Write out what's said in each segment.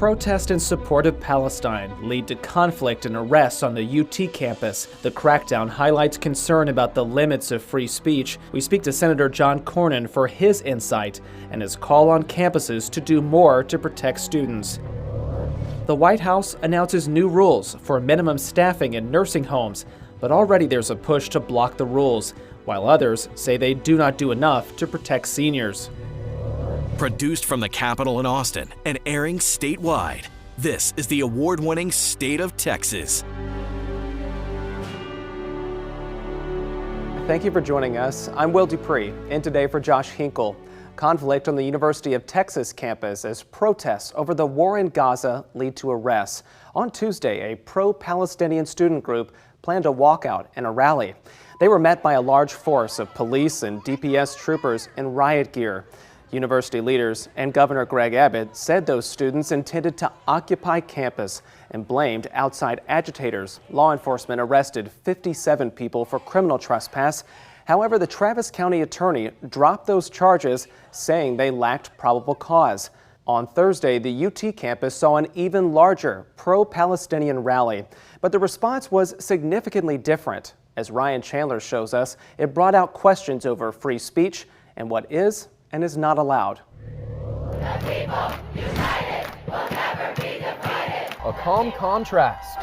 Protests in support of Palestine lead to conflict and arrests on the UT campus. The crackdown highlights concern about the limits of free speech. We speak to Senator John Cornyn for his insight and his call on campuses to do more to protect students. The White House announces new rules for minimum staffing in nursing homes, but already there's a push to block the rules, while others say they do not do enough to protect seniors. Produced from the Capitol in Austin and airing statewide, this is the award-winning State of Texas. Thank you for joining us. I'm Will Dupree, in today for Josh Hinkle. Conflict on the University of Texas campus as protests over the war in Gaza lead to arrests. On Tuesday, a pro-Palestinian student group planned a walkout and a rally. They were met by a large force of police and DPS troopers in riot gear. University leaders and Governor Greg Abbott said those students intended to occupy campus and blamed outside agitators. Law enforcement arrested 57 people for criminal trespass. However, the Travis County attorney dropped those charges, saying they lacked probable cause. On Thursday, the UT campus saw an even larger pro-Palestinian rally, but the response was significantly different. As Ryan Chandler shows us, it brought out questions over free speech and what is and is not allowed. The people united will never be divided. A calm contrast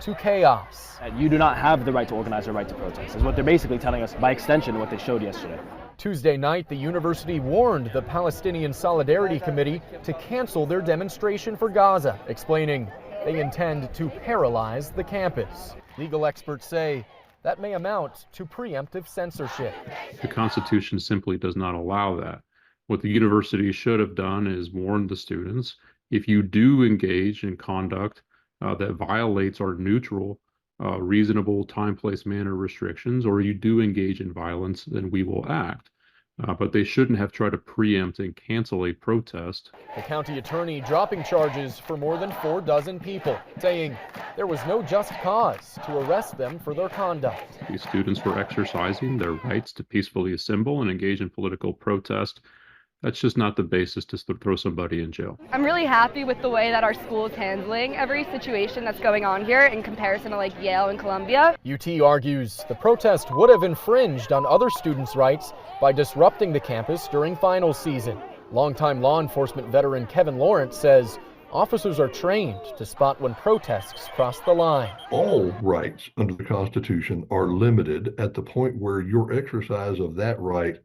to chaos. You do not have the right to organize or right to protest, is what they're basically telling us, by extension, what they showed yesterday. Tuesday night, the university warned the Palestinian Solidarity Committee to cancel their demonstration for Gaza, explaining they intend to paralyze the campus. Legal experts say that may amount to preemptive censorship. The Constitution simply does not allow that. What the university should have done is warn the students, if you do engage in conduct that violates our neutral, reasonable time, place, manner restrictions, or you do engage in violence, then we will act. But they shouldn't have tried to preempt and cancel a protest. The county attorney dropping charges for more than 4 dozen people, saying there was no just cause to arrest them for their conduct. These students were exercising their rights to peacefully assemble and engage in political protest. That's just not the basis to throw somebody in jail. I'm really happy with the way that our school is handling every situation that's going on here in comparison to like Yale and Columbia. UT argues the protest would have infringed on other students' rights by disrupting the campus during finals season. Longtime law enforcement veteran Kevin Lawrence says officers are trained to spot when protests cross the line. All rights under the Constitution are limited at the point where your exercise of that right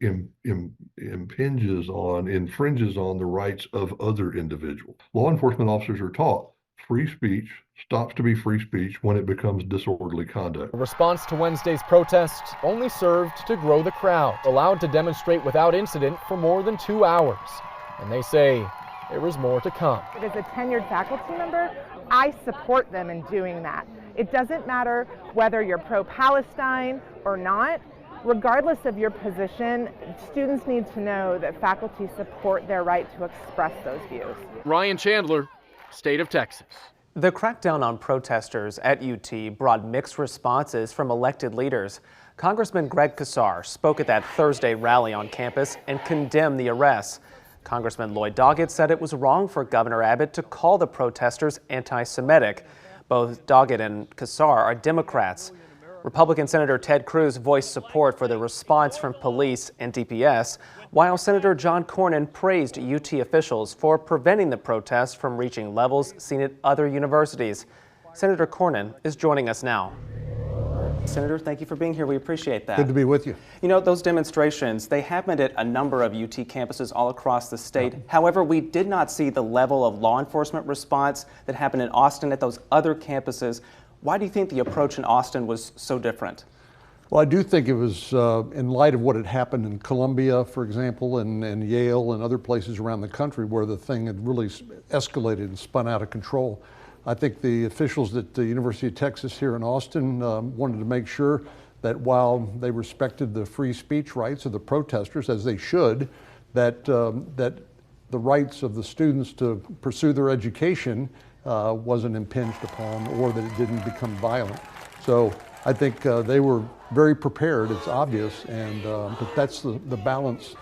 infringes on the rights of other individuals. Law enforcement officers are taught free speech stops to be free speech when it becomes disorderly conduct. The response to Wednesday's protest only served to grow the crowd, allowed to demonstrate without incident for more than 2 hours. And they say there is more to come. As a tenured faculty member, I support them in doing that. It doesn't matter whether you're pro-Palestine or not. Regardless of your position, students need to know that faculty support their right to express those views. Ryan Chandler, State of Texas. The crackdown on protesters at UT brought mixed responses from elected leaders. Congressman Greg Casar spoke at that Thursday rally on campus and condemned the arrests. Congressman Lloyd Doggett said it was wrong for Governor Abbott to call the protesters anti-Semitic. Both Doggett and Casar are Democrats. Republican Senator Ted Cruz voiced support for the response from police and DPS, while Senator John Cornyn praised UT officials for preventing the protests from reaching levels seen at other universities. Senator Cornyn is joining us now. Senator, thank you for being here. We appreciate that. Good to be with you. You know, those demonstrations, they happened at a number of UT campuses all across the state. However, we did not see the level of law enforcement response that happened in Austin at those other campuses. Why do you think the approach in Austin was so different? Well, I do think it was in light of what had happened in Columbia, for example, and Yale and other places around the country where the thing had really escalated and spun out of control. I think the officials at the University of Texas here in Austin wanted to make sure that while they respected the free speech rights of the protesters, as they should, that the rights of the students to pursue their education wasn't impinged upon, or that it didn't become violent. So I think they were very prepared, it's obvious, and but that's the balance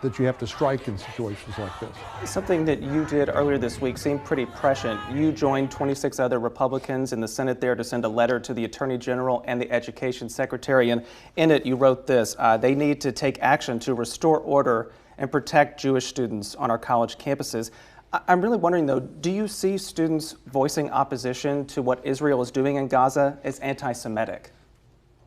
that you have to strike in situations like this. Something that you did earlier this week seemed pretty prescient. You joined 26 other Republicans in the Senate there to send a letter to the Attorney General and the Education Secretary, and in it you wrote this: they need to take action to restore order and protect Jewish students on our college campuses. I'm really wondering, though, do you see students voicing opposition to what Israel is doing in Gaza as anti-Semitic?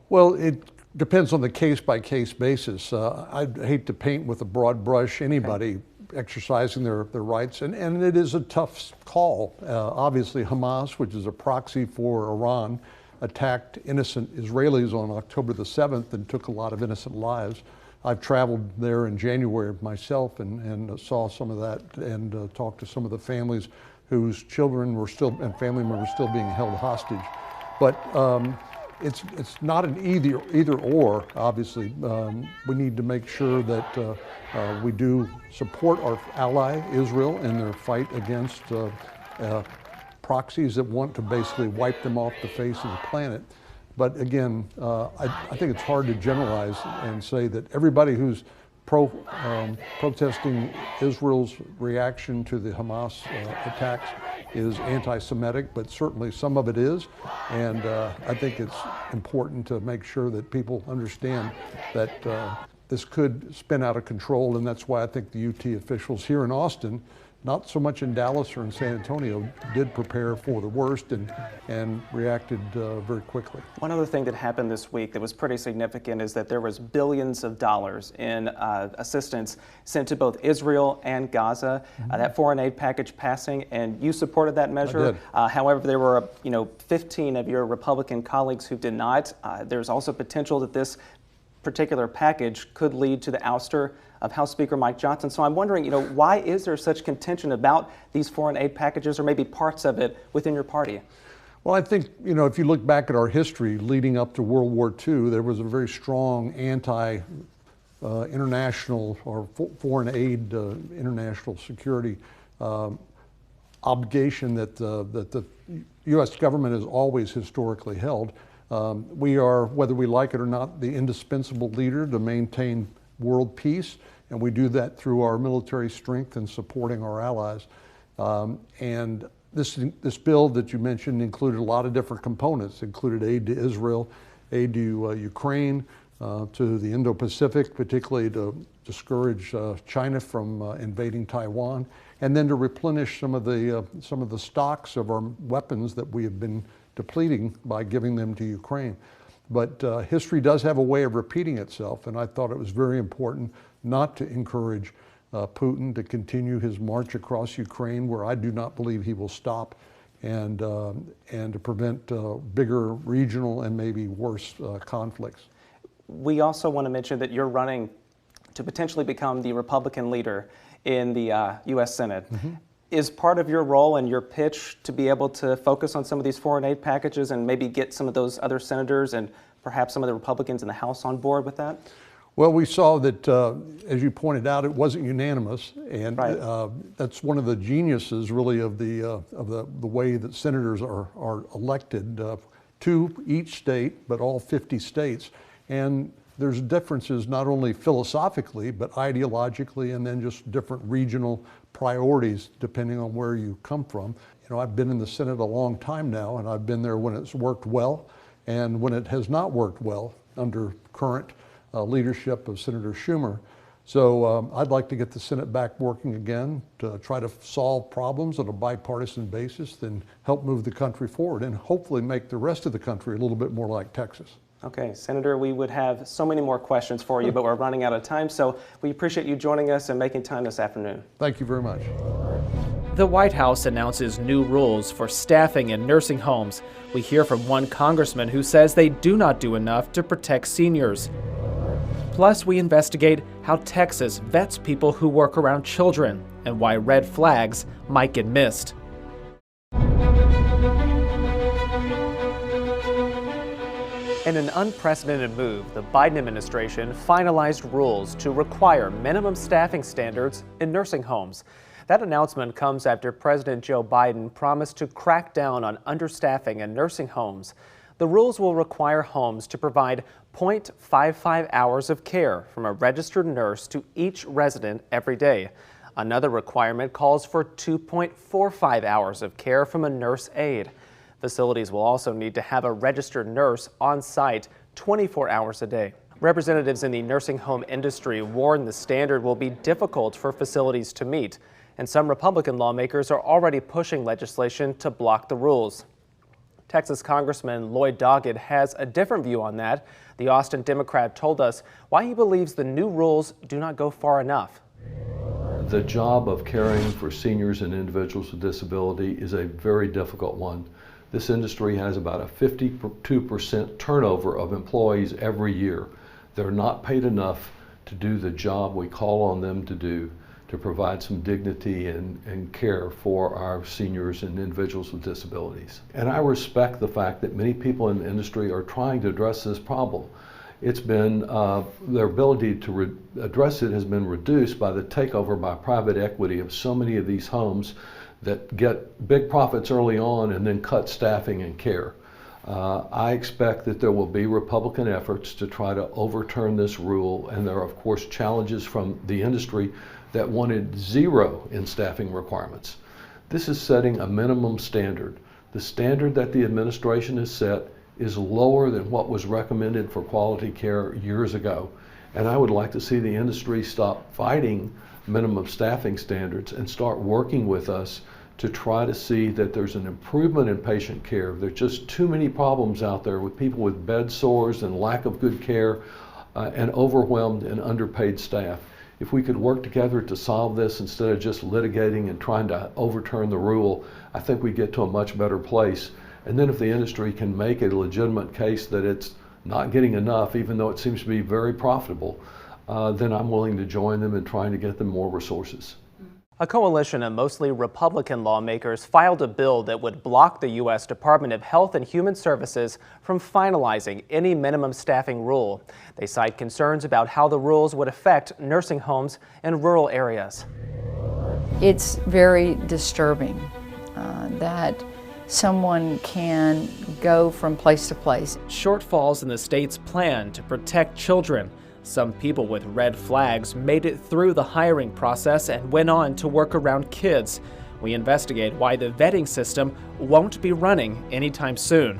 Well, it depends on the case-by-case basis. I'd hate to paint with a broad brush anybody exercising their rights, and it is a tough call. Obviously, Hamas, which is a proxy for Iran, attacked innocent Israelis on October the 7th and took a lot of innocent lives. I've traveled there in January myself and saw some of that and talked to some of the families whose children were still, and family members still being held hostage. But it's not an either or, obviously. We need to make sure that we do support our ally, Israel, in their fight against proxies that want to basically wipe them off the face of the planet. But again, I think it's hard to generalize and say that everybody who's protesting Israel's reaction to the Hamas attacks is anti-Semitic, but certainly some of it is. And I think it's important to make sure that people understand that this could spin out of control, and that's why I think the UT officials here in Austin, not so much in Dallas or in San Antonio, did prepare for the worst and reacted very quickly. One other thing that happened this week that was pretty significant is that there was billions of dollars in assistance sent to both Israel and Gaza. That foreign aid package passing, and you supported that measure. I did. However, there were 15 of your Republican colleagues who did not. There's also potential that this particular package could lead to the ouster of House Speaker Mike Johnson. So I'm wondering, why is there such contention about these foreign aid packages, or maybe parts of it, within your party? Well, I think, if you look back at our history leading up to World War II, there was a very strong anti-international or foreign aid, international security obligation that the U.S. government has always historically held. We are, whether we like it or not, the indispensable leader to maintain world peace, and we do that through our military strength and supporting our allies. And this bill that you mentioned included a lot of different components. It included aid to Israel, aid to Ukraine, to the Indo-Pacific, particularly to discourage China from invading Taiwan, and then to replenish some of the stocks of our weapons that we have been depleting by giving them to Ukraine. But history does have a way of repeating itself, and I thought it was very important not to encourage Putin to continue his march across Ukraine, where I do not believe he will stop, and to prevent bigger regional and maybe worse conflicts. We also want to mention that you're running to potentially become the Republican leader in the U.S. Senate. Is part of your role and your pitch to be able to focus on some of these foreign aid packages and maybe get some of those other senators and perhaps some of the Republicans in the House on board with that? Well, we saw that, as you pointed out, it wasn't unanimous, and that's one of the geniuses, really, of the way that senators are elected to each state, but all 50 states. And there's differences not only philosophically, but ideologically, and then just different regional priorities depending on where you come from. I've been in the Senate a long time now, and I've been there when it's worked well and when it has not worked well under current leadership of Senator Schumer. So I'd like to get the Senate back working again to try to solve problems on a bipartisan basis and help move the country forward and hopefully make the rest of the country a little bit more like Texas. Okay, Senator, we would have so many more questions for you, but we're running out of time, so we appreciate you joining us and making time this afternoon. Thank you very much. The White House announces new rules for staffing in nursing homes. We hear from one congressman who says they do not do enough to protect seniors. Plus, we investigate how Texas vets people who work around children and why red flags might get missed. In an unprecedented move, the Biden administration finalized rules to require minimum staffing standards in nursing homes. That announcement comes after President Joe Biden promised to crack down on understaffing in nursing homes. The rules will require homes to provide 0.55 hours of care from a registered nurse to each resident every day. Another requirement calls for 2.45 hours of care from a nurse aide. Facilities will also need to have a registered nurse on site 24 hours a day. Representatives in the nursing home industry warn the standard will be difficult for facilities to meet, and some Republican lawmakers are already pushing legislation to block the rules. Texas Congressman Lloyd Doggett has a different view on that. The Austin Democrat told us why he believes the new rules do not go far enough. The job of caring for seniors and individuals with disability is a very difficult one. This industry has about a 52% turnover of employees every year. They're not paid enough to do the job we call on them to do, to provide some dignity and care for our seniors and individuals with disabilities. And I respect the fact that many people in the industry are trying to address this problem. It's been, their ability to address it has been reduced by the takeover by private equity of so many of these homes that get big profits early on and then cut staffing and care. I expect that there will be Republican efforts to try to overturn this rule, and there are of course challenges from the industry that wanted zero in staffing requirements. This is setting a minimum standard. The standard that the administration has set is lower than what was recommended for quality care years ago. And I would like to see the industry stop fighting minimum staffing standards and start working with us to try to see that there's an improvement in patient care. There's just too many problems out there with people with bed sores and lack of good care and overwhelmed and underpaid staff. If we could work together to solve this instead of just litigating and trying to overturn the rule, I think we get to a much better place. And then if the industry can make a legitimate case that it's not getting enough, even though it seems to be very profitable, then I'm willing to join them in trying to get them more resources. A coalition of mostly Republican lawmakers filed a bill that would block the U.S. Department of Health and Human Services from finalizing any minimum staffing rule. They cite concerns about how the rules would affect nursing homes in rural areas. It's very disturbing that someone can go from place to place. Shortfalls in the state's plan to protect children. Some people with red flags made it through the hiring process and went on to work around kids. We investigate why the vetting system won't be running anytime soon.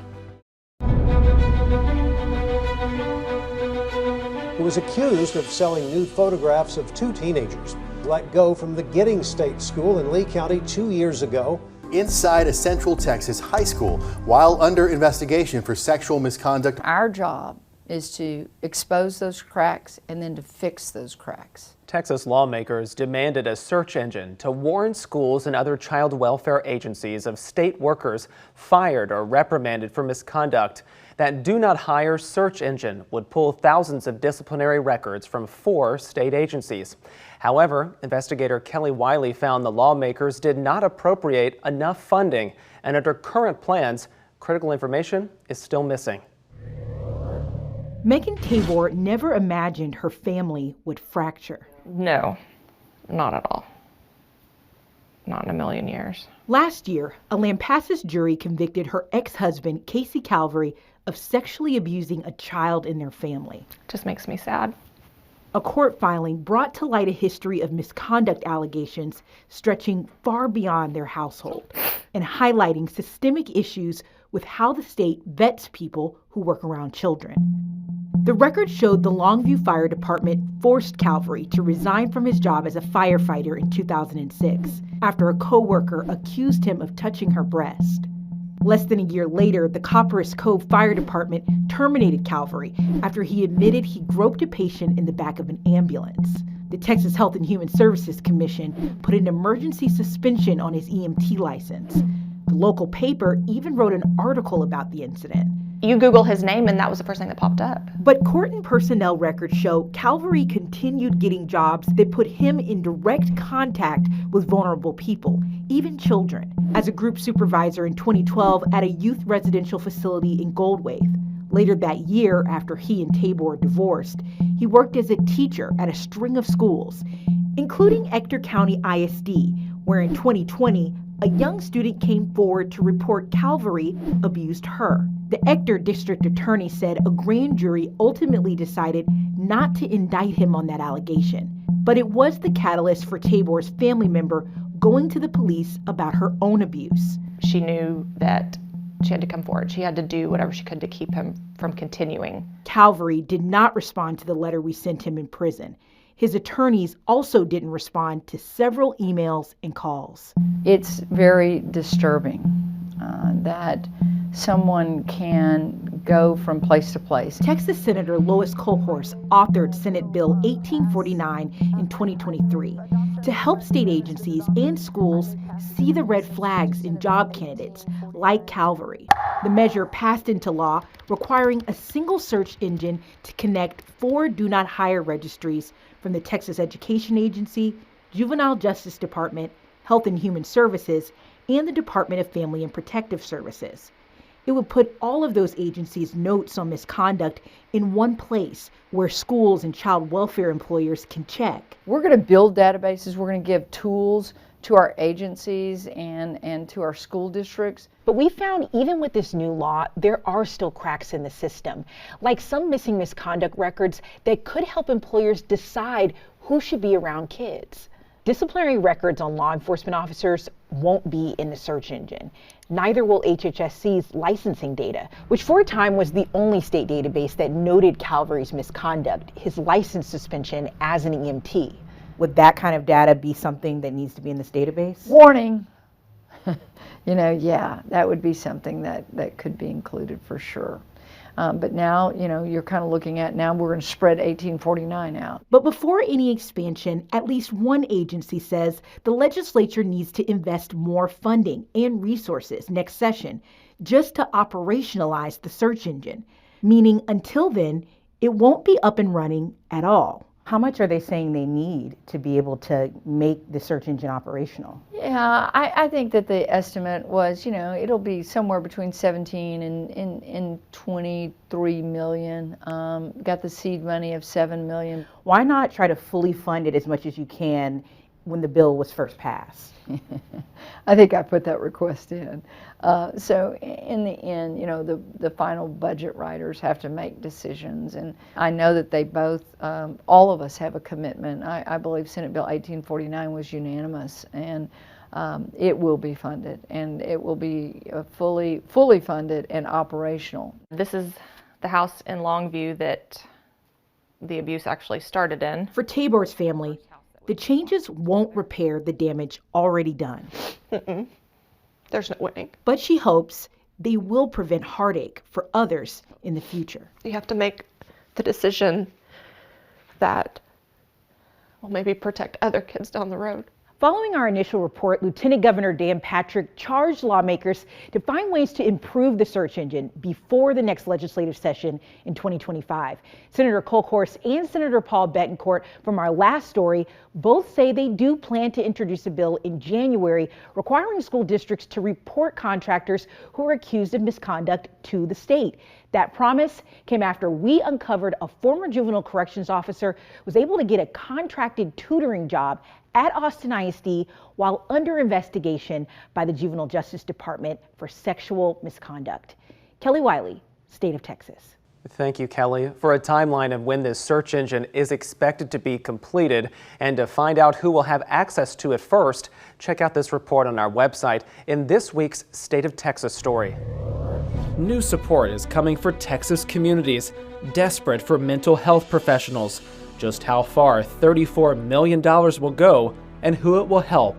Who was accused of selling nude photographs of two teenagers. Let go from the Giddings State School in Lee County 2 years ago. Inside a Central Texas high school while under investigation for sexual misconduct. Our job is to expose those cracks and then to fix those cracks. Texas lawmakers demanded a search engine to warn schools and other child welfare agencies of state workers fired or reprimanded for misconduct. That do not hire search engine would pull thousands of disciplinary records from 4 state agencies. However, investigator Kelly Wiley found the lawmakers did not appropriate enough funding, and under current plans, critical information is still missing. Megan Tabor never imagined her family would fracture. No, not at all. Not in a million years. Last year, a Lampasas jury convicted her ex-husband, Casey Calvary, of sexually abusing a child in their family. Just makes me sad. A court filing brought to light a history of misconduct allegations stretching far beyond their household and highlighting systemic issues with how the state vets people who work around children. The record showed the Longview Fire Department forced Calvary to resign from his job as a firefighter in 2006 after a coworker accused him of touching her breast. Less than a year later, the Copperas Cove Fire Department terminated Calvary after he admitted he groped a patient in the back of an ambulance. The Texas Health and Human Services Commission put an emergency suspension on his EMT license. The local paper even wrote an article about the incident. You Google his name and that was the first thing that popped up. But court and personnel records show Calvary continued getting jobs that put him in direct contact with vulnerable people, even children, as a group supervisor in 2012 at a youth residential facility in Goldwaith. Later that year, after he and Tabor divorced, he worked as a teacher at a string of schools, including Ector County ISD, where in 2020, a young student came forward to report Calvary abused her. The Ector district attorney said a grand jury ultimately decided not to indict him on that allegation. But it was the catalyst for Tabor's family member going to the police about her own abuse. She knew that she had to come forward. She had to do whatever she could to keep him from continuing. Calvary did not respond to the letter we sent him in prison. His attorneys also didn't respond to several emails and calls. It's very disturbing that someone can go from place to place. Texas Senator Lois Kolkhorst authored Senate Bill 1849 in 2023 to help state agencies and schools see the red flags in job candidates like Calvary. The measure passed into law, requiring a single search engine to connect 4 do not hire registries from the Texas Education Agency, Juvenile Justice Department, Health and Human Services, and the Department of Family and Protective Services. It would put all of those agencies' notes on misconduct in one place where schools and child welfare employers can check. We're going to build databases. We're going to give tools to our agencies and to our school districts. But we found even with this new law, there are still cracks in the system, like some missing misconduct records that could help employers decide who should be around kids. Disciplinary records on law enforcement officers won't be in the search engine. Neither will HHSC's licensing data, which for a time was the only state database that noted Calvary's misconduct, his license suspension as an EMT. Would that kind of data be something that needs to be in this database? Warning. Yeah, that would be something that could be included for sure. But now, you're kind of looking at now we're going to spread 1849 out. But before any expansion, at least one agency says the legislature needs to invest more funding and resources next session just to operationalize the search engine, meaning until then, it won't be up and running at all. How much are they saying they need to be able to make the search engine operational? Yeah, I think that the estimate was, it'll be somewhere between 17 and 23 million. Got the seed money of 7 million. Why not try to fully fund it as much as you can when the bill was first passed? I think I put that request in. So in the end, the final budget writers have to make decisions. And I know that they both, all of us have a commitment. I believe Senate Bill 1849 was unanimous, and it will be funded, and it will be fully funded and operational. This is the house in Longview that the abuse actually started in. For Tabor's family, the changes won't repair the damage already done. There's no winning. But she hopes they will prevent heartache for others in the future. You have to make the decision that will maybe protect other kids down the road. Following our initial report, Lieutenant Governor Dan Patrick charged lawmakers to find ways to improve the search engine before the next legislative session in 2025. Senator Kolkhorst and Senator Paul Betancourt from our last story both say they do plan to introduce a bill in January requiring school districts to report contractors who are accused of misconduct to the state. That promise came after we uncovered a former juvenile corrections officer was able to get a contracted tutoring job at Austin ISD while under investigation by the Juvenile Justice Department for sexual misconduct. Kelly Wiley, State of Texas. Thank you, Kelly. For a timeline of when this search engine is expected to be completed and to find out who will have access to it first, check out this report on our website in this week's State of Texas story. New support is coming for Texas communities desperate for mental health professionals. Just how far $34 million will go and who it will help.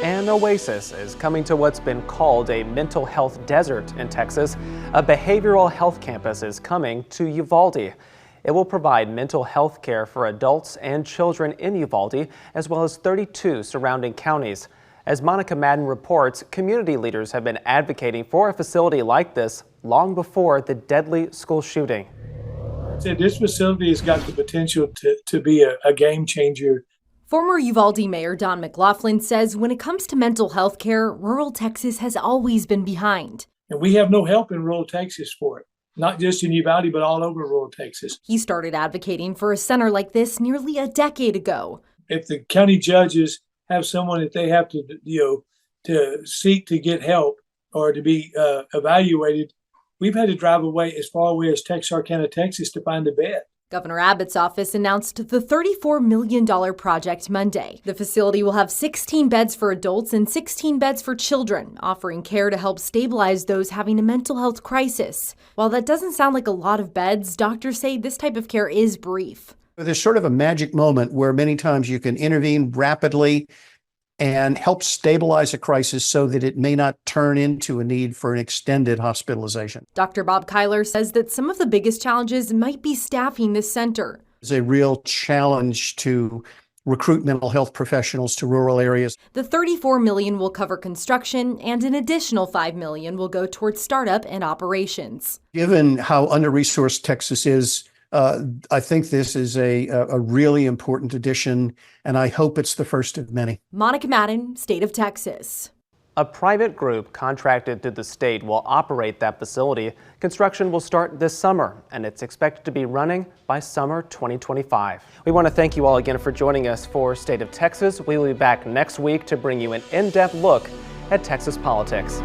An oasis is coming to what's been called a mental health desert in Texas. A behavioral health campus is coming to Uvalde. It will provide mental health care for adults and children in Uvalde, as well as 32 surrounding counties. As Monica Madden reports, community leaders have been advocating for a facility like this long before the deadly school shooting. This facility has got the potential to be a game changer. Former Uvalde Mayor Don McLaughlin says when it comes to mental health care, rural Texas has always been behind. And we have no help in rural Texas for it, not just in Uvalde, but all over rural Texas. He started advocating for a center like this nearly a decade ago. If the county judges have someone that they have to, to seek to get help or to be evaluated, we've had to drive away as far away as Texarkana, Texas to find a bed. Governor Abbott's office announced the $34 million project Monday. The facility will have 16 beds for adults and 16 beds for children, offering care to help stabilize those having a mental health crisis. While that doesn't sound like a lot of beds, doctors say this type of care is brief. There's sort of a magic moment where many times you can intervene rapidly and help stabilize a crisis so that it may not turn into a need for an extended hospitalization. Dr. Bob Kyler says that some of the biggest challenges might be staffing this center. It's a real challenge to recruit mental health professionals to rural areas. The $34 million will cover construction, and an additional $5 million will go towards startup and operations. Given how under-resourced Texas is, I think this is a really important addition, and I hope it's the first of many. Monica Madden, State of Texas. A private group contracted to the state will operate that facility. Construction will start this summer, and it's expected to be running by summer 2025. We want to thank you all again for joining us for State of Texas. We'll be back next week to bring you an in-depth look at Texas politics.